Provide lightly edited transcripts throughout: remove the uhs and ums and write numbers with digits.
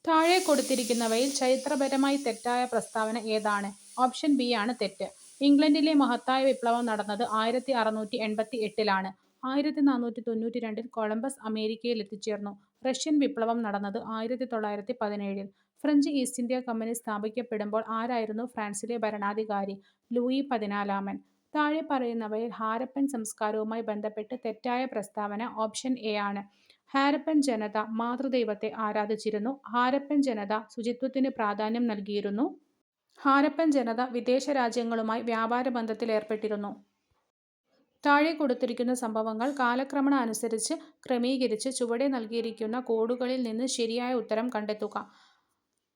താഴെ കൊടുത്തിരിക്കുന്നവയിൽ ചരിത്രപരമായി തെറ്റായ പ്രസ്താവന ഏതാണ്? ഓപ്ഷൻ ബി ആണ് തെറ്റ്. ഇംഗ്ലണ്ടിലെ മഹത്തായ വിപ്ലവം നടന്നത് 1688-ലാണ്. 1492-ൽ കൊളംബസ് അമേരിക്കയിൽ എത്തിച്ചേർന്നു. റഷ്യൻ വിപ്ലവം നടന്നത് 1917-ൽ. ഫ്രഞ്ച് ഈസ്റ്റ് ഇന്ത്യാ കമ്പനി സ്ഥാപിക്കപ്പെടുമ്പോൾ ആരായിരുന്നു ഫ്രാൻസിലെ ഭരണാധികാരി? ലൂയി പതിനാലാമൻ. താഴെ പറയുന്നവയിൽ ഹാരപ്പൻ സംസ്കാരവുമായി ബന്ധപ്പെട്ട് തെറ്റായ പ്രസ്താവന ഓപ്ഷൻ എ ആണ്. ഹാരപ്പൻ ജനത മാതൃദൈവത്തെ ആരാധിച്ചിരുന്നു. ഹാരപ്പൻ ജനത ശുചിത്വത്തിന് പ്രാധാന്യം നൽകിയിരുന്നു. ഹാരപ്പൻ ജനത വിദേശ രാജ്യങ്ങളുമായി വ്യാപാര ബന്ധത്തിലേർപ്പെട്ടിരുന്നു. താഴെ കൊടുത്തിരിക്കുന്ന സംഭവങ്ങൾ കാലക്രമണം അനുസരിച്ച് ക്രമീകരിച്ച് ചുവടെ നൽകിയിരിക്കുന്ന കോഡുകളിൽ നിന്ന് ശരിയായ ഉത്തരം കണ്ടെത്തുക.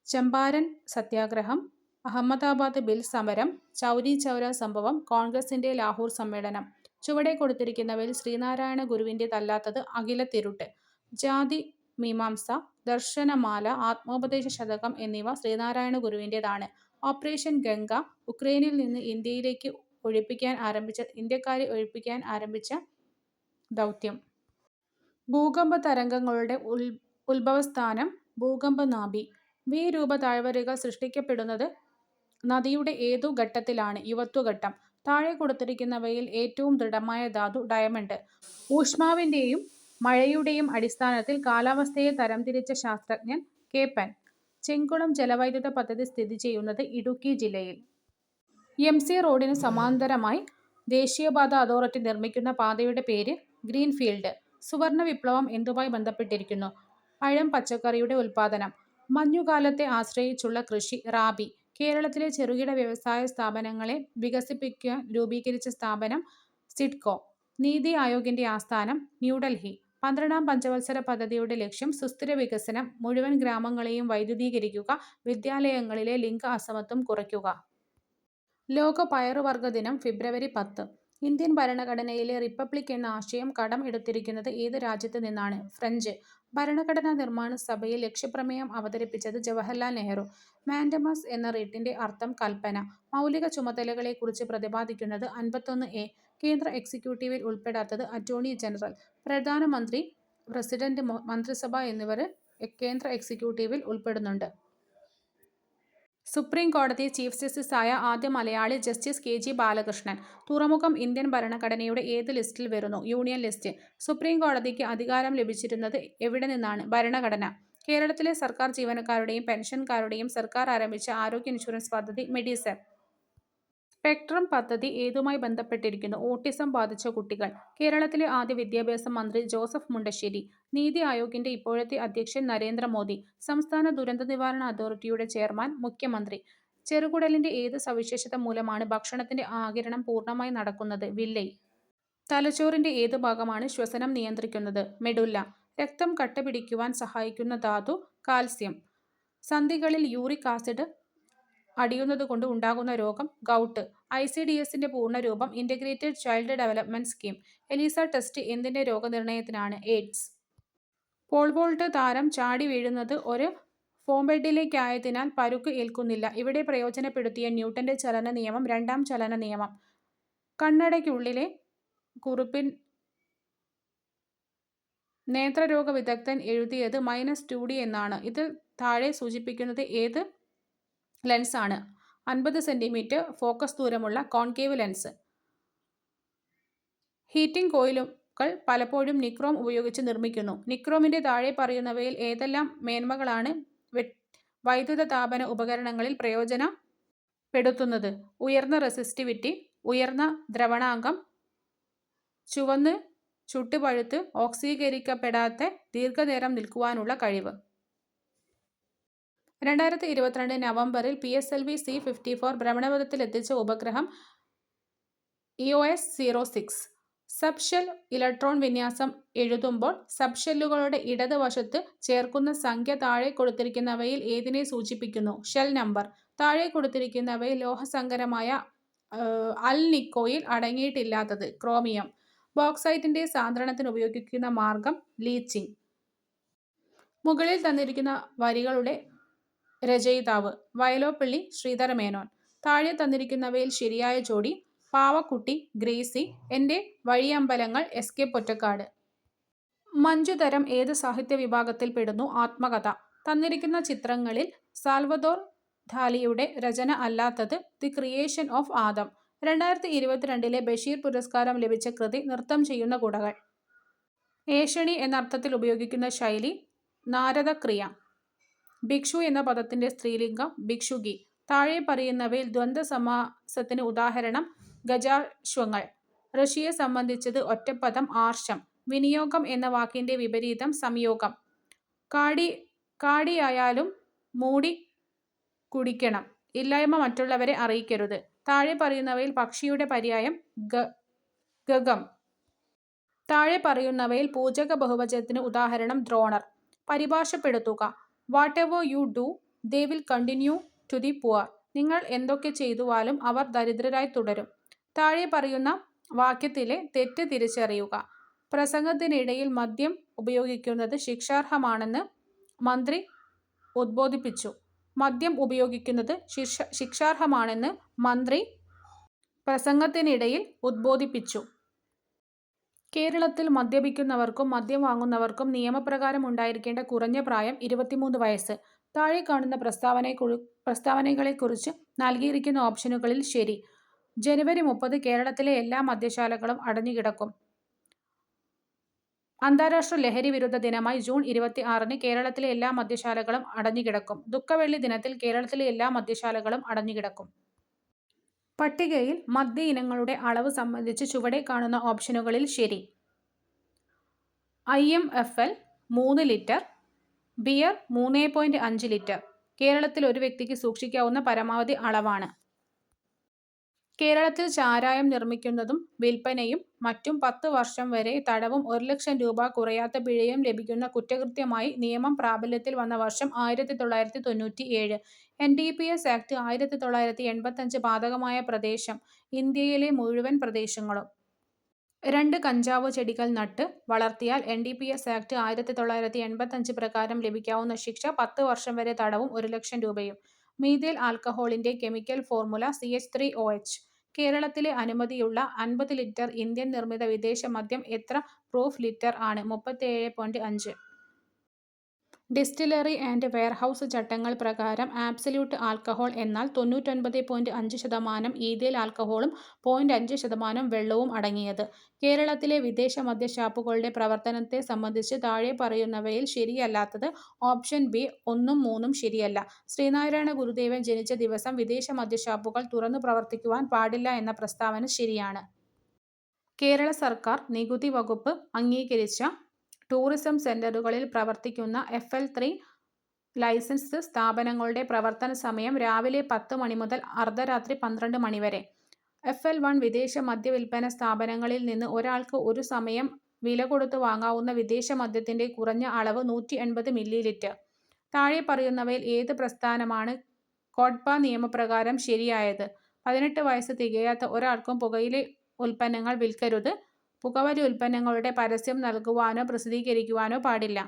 ചമ്പാരൻ സത്യാഗ്രഹം, അഹമ്മദാബാദ് ബിൽ സമരം, ചൗരി ചൗര സംഭവം, കോൺഗ്രസിന്റെ ലാഹോർ സമ്മേളനം. ചുവടെ കൊടുത്തിരിക്കുന്നവയിൽ ശ്രീനാരായണ ഗുരുവിൻ്റേതല്ലാത്തത് അഖിലത്തിരുട്ട്. ജാതി മീമാംസ, ദർശനമാല, ആത്മോപദേശ ശതകം എന്നിവ ശ്രീനാരായണ ഗുരുവിൻ്റേതാണ്. ഓപ്പറേഷൻ ഗംഗ ഉക്രൈനിൽ നിന്ന് ഇന്ത്യക്കാരെ ഒഴിപ്പിക്കാൻ ആരംഭിച്ച ദൗത്യം. ഭൂകമ്പ തരംഗങ്ങളുടെ ഉത്ഭവസ്ഥാനം ഭൂകമ്പനാഭി. വി രൂപ താഴ്വരകൾ സൃഷ്ടിക്കപ്പെടുന്നത് നദിയുടെ ഏതു ഘട്ടത്തിലാണ്? യുവത്വഘട്ടം. താഴെ കൊടുത്തിരിക്കുന്നവയിൽ ഏറ്റവും ദൃഢമായ ധാതു ഡയമണ്ട്. ഊഷ്മാവിന്റെയും മഴയുടെയും അടിസ്ഥാനത്തിൽ കാലാവസ്ഥയെ തരംതിരിച്ച ശാസ്ത്രജ്ഞൻ കേപ്പൻ. ചെങ്കുളം ജലവൈദ്യുത പദ്ധതി സ്ഥിതി ചെയ്യുന്നത് ഇടുക്കി ജില്ലയിൽ. എം-സി റോഡിന് സമാന്തരമായി ദേശീയപാത അതോറിറ്റി നിർമ്മിക്കുന്ന പാതയുടെ പേര് ഗ്രീൻഫീൽഡ്. സുവർണ വിപ്ലവം എന്തുമായി ബന്ധപ്പെട്ടിരിക്കുന്നു? പഴം പച്ചക്കറിയുടെ ഉൽപാദനം. മഞ്ഞുകാലത്തെ ആശ്രയിച്ചുള്ള കൃഷി റാബി. കേരളത്തിലെ ചെറുകിട വ്യവസായ സ്ഥാപനങ്ങളെ വികസിപ്പിക്കാൻ രൂപീകരിച്ച സ്ഥാപനം സിഡ്കോ. നീതി ആയോഗിന്റെ ആസ്ഥാനം ന്യൂഡൽഹി. 12-ാം പഞ്ചവത്സര പദ്ധതിയുടെ ലക്ഷ്യം സുസ്ഥിര വികസനം. മുഴുവൻ ഗ്രാമങ്ങളെയും വൈദ്യുതീകരിക്കുക. വിദ്യാലയങ്ങളിലെ ലിംഗ അസമത്വം കുറയ്ക്കുക. ലോക പയറുവർഗ്ഗ ദിനം ഫെബ്രുവരി 10. ഇന്ത്യൻ ഭരണഘടനയിലെ റിപ്പബ്ലിക് എന്ന ആശയം കടം എടുത്തിരിക്കുന്നത് ഏത് രാജ്യത്ത് നിന്നാണ്? ഫ്രഞ്ച്. ഭരണഘടനാ നിർമ്മാണ സഭയിൽ ലക്ഷ്യപ്രമേയം അവതരിപ്പിച്ചത് ജവഹർലാൽ നെഹ്റു. മാൻഡമസ് എന്ന റിട്ടിന്റെ അർത്ഥം കൽപ്പന. മൗലിക ചുമതലകളെക്കുറിച്ച് പ്രതിപാദിക്കുന്നത് 51A. കേന്ദ്ര എക്സിക്യൂട്ടീവിൽ ഉൾപ്പെടാത്തത് അറ്റോർണി ജനറൽ. പ്രധാനമന്ത്രി, പ്രസിഡന്റ്, മന്ത്രിസഭ എന്നിവർ കേന്ദ്ര എക്സിക്യൂട്ടീവിൽ ഉൾപ്പെടുന്നുണ്ട്. സുപ്രീം കോടതി ചീഫ് ജസ്റ്റിസ് ആയ ആദ്യ Malayali justice K. G. Balakrishnan. തുറമുഖം ഇന്ത്യൻ ഭരണഘടനയുടെ ഏത് ലിസ്റ്റിൽ വരുന്നു? Union list. സുപ്രീം കോടതിക്ക് അധികാരം ലഭിച്ചിരുന്നത് എവിടെ നിന്നാണ്? ഭരണഘടന. കേരളത്തിലെ സർക്കാർ ജീവനക്കാരുടെയും പെൻഷൻകാരുടെയും സർക്കാർ ആരംഭിച്ച ആരോഗ്യ ഇൻഷുറൻസ് പദ്ധതി മെഡിസെപ്. സ്പെക്ട്രം പദ്ധതി ഏതുമായി ബന്ധപ്പെട്ടിരിക്കുന്നു? ഓട്ടിസം ബാധിച്ച കുട്ടികൾ. കേരളത്തിലെ ആദ്യ വിദ്യാഭ്യാസ മന്ത്രി ജോസഫ് മുണ്ടശ്ശേരി. നീതി ആയോഗിന്റെ ഇപ്പോഴത്തെ അധ്യക്ഷൻ നരേന്ദ്രമോദി. സംസ്ഥാന ദുരന്ത നിവാരണ അതോറിറ്റിയുടെ ചെയർമാൻ മുഖ്യമന്ത്രി. ചെറുകുടലിന്റെ ഏത് സവിശേഷത മൂലമാണ് ഭക്ഷണത്തിന്റെ ആഗിരണം പൂർണ്ണമായി നടക്കുന്നത്? വില്ലൈ. തലച്ചോറിന്റെ ഏത് ഭാഗമാണ് ശ്വസനം നിയന്ത്രിക്കുന്നത്? മെഡുല്ല. രക്തം കട്ടപിടിക്കുവാൻ സഹായിക്കുന്ന ധാതു കാൽസ്യം. സന്ധികളിൽ യൂറിക് ആസിഡ് അടിയുന്നതുകൊണ്ട് ഉണ്ടാകുന്ന രോഗം ഗൗട്ട്. ICDSന്റെ പൂർണ്ണരൂപം integrated child development scheme. ELISA test എന്തിന്റെ രോഗനിർണയത്തിനാണ്? എയ്ഡ്സ്. പോൾ വോൾട്ട് താരം ചാടി വീഴുന്നത് ഒരു ഫോംബെഡിലേക്കായതിനാൽ പരുക്ക് ഏൽക്കുന്നില്ല. ഇവിടെ പ്രയോജനപ്പെടുത്തിയ ന്യൂട്ടന്റെ ചലന നിയമം രണ്ടാം ചലന നിയമം. കണ്ണടയ്ക്കുള്ളിലെ കുറിപ്പിൽ നേത്രരോഗ വിദഗ്ധൻ എഴുതിയത് -2D എന്നാണ്. ഇതിൽ താഴെ സൂചിപ്പിക്കുന്നത് ഏത് ലെൻസാണ്? 50 സെന്റിമീറ്റർ ഫോക്കസ് ദൂരമുള്ള കോൺകേവ് ലെൻസ്. ഹീറ്റിംഗ് കോയിലുകൾ പലപ്പോഴും നിക്രോം ഉപയോഗിച്ച് നിർമ്മിക്കുന്നു. നിക്രോമിന്റെ താഴെ പറയുന്നവയിൽ ഏതെല്ലാം മേന്മകളാണ് വൈദ്യുത താപന ഉപകരണങ്ങളിൽ പ്രയോജനപ്പെടുത്തുന്നത്? ഉയർന്ന റെസിസ്റ്റിവിറ്റി, ഉയർന്ന ദ്രവണാങ്കം, ചുവന്ന് ചുട്ടുപഴുത്ത് ഓക്സീകരിക്കപ്പെടാതെ ദീർഘനേരം നിൽക്കുവാനുള്ള കഴിവ്. 2022 നവംബറിൽ PSLV C-54 ഭ്രമണപഥത്തിലെത്തിച്ച ഉപഗ്രഹം EOS-06. സബ് ഷെൽ ഇലക്ട്രോൺ വിന്യാസം എഴുതുമ്പോൾ സബ് ഷെല്ലുകളുടെ ഇടത് വശത്ത് ചേർക്കുന്ന സംഖ്യ താഴെ കൊടുത്തിരിക്കുന്നവയിൽ ഏതിനെ സൂചിപ്പിക്കുന്നു? Shell number. താഴെ കൊടുത്തിരിക്കുന്നവയിൽ ലോഹസങ്കരമായ അൽ-നിക്കോയിൽ അടങ്ങിയിട്ടില്ലാത്തത്? ക്രോമിയം. ബോക്സൈറ്റിന്റെ സാന്ദ്രണത്തിന് ഉപയോഗിക്കുന്ന മാർഗ്ഗം ലീച്ചിങ്. മുകളിൽ തന്നിരിക്കുന്ന വരികളുടെ രചയിതാവ്? വയലോപ്പള്ളി ശ്രീധരമേനോൻ. താഴെ തന്നിരിക്കുന്നവയിൽ ശരിയായ ജോഡി? പാവക്കുട്ടി ഗ്രേസി. എന്റെ വഴിയമ്പലങ്ങൾ SK പൊറ്റക്കാട്. മഞ്ജുതരം ഏത് സാഹിത്യ വിഭാഗത്തിൽ പെടുന്നു? ആത്മകഥ. തന്നിരിക്കുന്ന ചിത്രങ്ങളിൽ സാൽവദോർ ദാലിയുടെ രചന അല്ലാത്തത് the creation of Adam. 2022 Basheer പുരസ്കാരം ലഭിച്ച കൃതി നൃത്തം ചെയ്യുന്ന കുടകൾ. ഏഷണി എന്നർത്ഥത്തിൽ ഉപയോഗിക്കുന്ന ശൈലി നാരദക്രിയ. ഭിക്ഷു എന്ന പദത്തിന്റെ സ്ത്രീലിംഗം ഭിക്ഷുകി. താഴെ പറയുന്നവയിൽ ദ്വന്ദ്വ സമാസത്തിന് ഉദാഹരണം ഗജാശ്വങ്ങൾ. ഋഷിയെ സംബന്ധിച്ചത് ഒറ്റപ്പദം ആർഷം. വിനിയോഗം എന്ന വാക്കിന്റെ വിപരീതം സംയോഗം. കാടിയായാലും മൂടി കുടിക്കണം. ഇല്ലായ്മ മറ്റുള്ളവരെ അറിയിക്കരുത്. താഴെ പറയുന്നവയിൽ പക്ഷിയുടെ പര്യായം ഗഗം. താഴെ പറയുന്നവയിൽ പൂജക ബഹുവചനത്തിന് ഉദാഹരണം ദ്രോണർ. പരിഭാഷപ്പെടുത്തുക. Whatever you do they will continue to the poor. നിങ്ങൾ എന്തൊക്കെ ചെയ്തുവാലും അവർ ദരിദ്രരായി തുടരും. താഴെ പറയുന്ന വാക്യത്തിലെ തെറ്റ് തിരിച്ചറിയുക. പ്രസംഗത്തിനിടയിൽ മദ്യം ഉപയോഗിക്കുന്നത് ശിക്ഷാർഹമാണെന്ന് മന്ത്രി ഉദ്ബോധിപ്പിച്ചു. മദ്യം ഉപയോഗിക്കുന്നത് ശിക്ഷാർഹമാണെന്ന് മന്ത്രി പ്രസംഗത്തിനിടയിൽ ഉദ്ബോധിപ്പിച്ചു. കേരളത്തിൽ മദ്യപിക്കുന്നവർക്കും മദ്യം വാങ്ങുന്നവർക്കും നിയമപ്രകാരം ഉണ്ടായിരിക്കേണ്ട കുറഞ്ഞ പ്രായം 23 വയസ്സ്. താഴെ കാണുന്ന പ്രസ്താവനകളെക്കുറിച്ച് നൽകിയിരിക്കുന്ന ഓപ്ഷനുകളിൽ ശരി. ജനുവരി 30 കേരളത്തിലെ എല്ലാ മദ്യശാലകളും അടഞ്ഞുകിടക്കും. അന്താരാഷ്ട്ര ലഹരി വിരുദ്ധ ദിനമായി ജൂൺ 26 കേരളത്തിലെ എല്ലാ മദ്യശാലകളും അടഞ്ഞുകിടക്കും. ദുഃഖവെള്ളി ദിനത്തിൽ കേരളത്തിലെ എല്ലാ മദ്യശാലകളും അടഞ്ഞുകിടക്കും. പട്ടികയിൽ മദ്യ ഇനങ്ങളുടെ അളവ് സംബന്ധിച്ച് ചുവടെ കാണുന്ന ഓപ്ഷനുകളിൽ ശരി. IMFL 3 ലിറ്റർ, ബിയർ 3.5 ലിറ്റർ കേരളത്തിൽ ഒരു വ്യക്തിക്ക് സൂക്ഷിക്കാവുന്ന പരമാവധി അളവാണ്. കേരളത്തിൽ ചാരായം നിർമ്മിക്കുന്നതും വിൽപ്പനയും മറ്റും 10 വർഷം വരെ തടവും 1 ലക്ഷം രൂപ കുറയാത്ത പിഴയും ലഭിക്കുന്ന കുറ്റകൃത്യമായി നിയമം പ്രാബല്യത്തിൽ വന്ന വർഷം 1997. NDPS ആക്ട് 1985 ബാധകമായ പ്രദേശം ഇന്ത്യയിലെ മുഴുവൻ പ്രദേശങ്ങളും. 2 കഞ്ചാവ് ചെടികൾ നട്ട് വളർത്തിയാൽ NDPS ആക്ട് 1985 പ്രകാരം ലഭിക്കാവുന്ന ശിക്ഷ 10 വർഷം വരെ തടവും 1 ലക്ഷം രൂപയും. മീഥൈൽ ആൽക്കഹോളിന്റെ കെമിക്കൽ ഫോർമുല CH3OH. കേരളത്തിലെ അനുമതിയുള്ള 50 ലിറ്റർ ഇന്ത്യൻ നിർമ്മിത വിദേശ മദ്യം എത്ര പ്രൂഫ് ലിറ്റർ ആണ്? 37.5. ഡിസ്റ്റിലറി ആൻഡ് വെയർഹൗസ് ചട്ടങ്ങൾ പ്രകാരം ആബ്സല്യൂട്ട് ആൽക്കഹോൾ എന്നാൽ 99.5% ഈഥൈൽ ആൽക്കഹോളും 0.5% വെള്ളവും അടങ്ങിയത്. കേരളത്തിലെ വിദേശ മദ്യഷാപ്പുകളുടെ പ്രവർത്തനത്തെ സംബന്ധിച്ച് താഴെ പറയുന്നവയിൽ ശരിയല്ലാത്തത് ഓപ്ഷൻ ബി 1ഉം 3ഉം ശരിയല്ല. ശ്രീനാരായണ ഗുരുദേവൻ ജനിച്ച ദിവസം വിദേശ മദ്യഷാപ്പുകൾ തുറന്നു പ്രവർത്തിക്കുവാൻ പാടില്ല എന്ന പ്രസ്താവന ശരിയാണ്. കേരള സർക്കാർ നികുതി വകുപ്പ് അംഗീകരിച്ച ടൂറിസം സെന്ററുകളിൽ പ്രവർത്തിക്കുന്ന FL3 ലൈസൻസ്ഡ് സ്ഥാപനങ്ങളുടെ പ്രവർത്തന സമയം രാവിലെ 10 മണി മുതൽ അർദ്ധരാത്രി 12 മണി വരെ. FL1 വിദേശ മദ്യവിൽപ്പന സ്ഥാപനങ്ങളിൽ നിന്ന് ഒരാൾക്ക് ഒരു സമയം വില കൊടുത്തു വാങ്ങാവുന്ന വിദേശ മദ്യത്തിന്റെ കുറഞ്ഞ അളവ് 180 മില്ലി ലിറ്റർ. താഴെ പറയുന്നവയിൽ ഏത് പ്രസ്ഥാനമാണ് കോഡ്പ നിയമപ്രകാരം ശരിയായത്? 18 വയസ്സ് തികയാത്ത ഒരാൾക്കും പുകയില ഉൽപ്പന്നങ്ങൾ വിൽക്കരുത്. പുകവലി ഉൽപ്പന്നങ്ങളുടെ പരസ്യം നൽകുവാനോ പ്രസിദ്ധീകരിക്കുവാനോ പാടില്ല.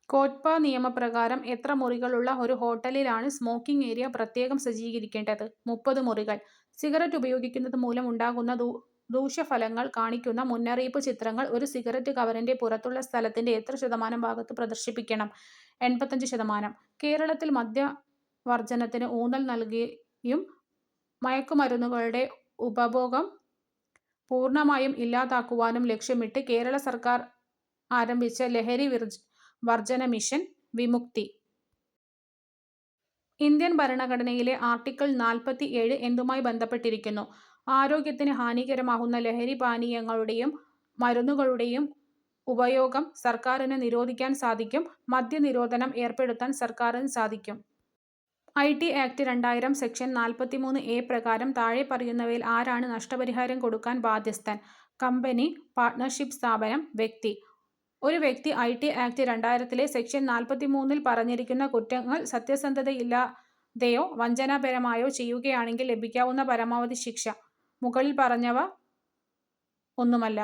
കോഡ്പ നിയമപ്രകാരം എത്ര മുറികളുള്ള ഒരു ഹോട്ടലിലാണ് സ്മോക്കിംഗ് ഏരിയ പ്രത്യേകം സജ്ജീകരിക്കേണ്ടത്? 30 മുറികൾ. സിഗരറ്റ് ഉപയോഗിക്കുന്നത് മൂലം ഉണ്ടാകുന്ന ദൂഷ്യഫലങ്ങൾ കാണിക്കുന്ന മുന്നറിയിപ്പ് ചിത്രങ്ങൾ ഒരു സിഗരറ്റ് കവറിന്റെ പുറത്തുള്ള സ്ഥലത്തിന്റെ എത്ര ശതമാനം ഭാഗത്ത് പ്രദർശിപ്പിക്കണം? 85%. കേരളത്തിൽ മദ്യവർജനത്തിന് ഊന്നൽ നൽകിയും മയക്കുമരുന്നുകളുടെ ഉപഭോഗം പൂർണ്ണമായും ഇല്ലാതാക്കുവാനും ലക്ഷ്യമിട്ട് കേരള സർക്കാർ ആരംഭിച്ച ലഹരി വർജന മിഷൻ വിമുക്തി. ഇന്ത്യൻ ഭരണഘടനയിലെ ആർട്ടിക്കിൾ 47 എന്തുമായി ബന്ധപ്പെട്ടിരിക്കുന്നു? ആരോഗ്യത്തിന് ഹാനികരമാകുന്ന ലഹരി പാനീയങ്ങളുടെയും മരുന്നുകളുടെയും ഉപയോഗം സർക്കാരിന് നിരോധിക്കാൻ സാധിക്കും. മദ്യനിരോധനം ഏർപ്പെടുത്താൻ സർക്കാരിന് സാധിക്കും. IT ആക്ട് 2000 സെക്ഷൻ 43A പ്രകാരം താഴെ പറയുന്നവയിൽ ആരാണ് നഷ്ടപരിഹാരം കൊടുക്കാൻ ബാധ്യസ്ഥൻ? കമ്പനി, പാർട്ട്ണർഷിപ്പ് സ്ഥാപനം, വ്യക്തി. ഒരു വ്യക്തി IT ആക്ട് 2000 സെക്ഷൻ 43 പറഞ്ഞിരിക്കുന്ന കുറ്റങ്ങൾ സത്യസന്ധതയില്ലാതെയോ വഞ്ചനാപരമായോ ചെയ്യുകയാണെങ്കിൽ ലഭിക്കാവുന്ന പരമാവധി ശിക്ഷ മുകളിൽ പറഞ്ഞവ ഒന്നുമല്ല.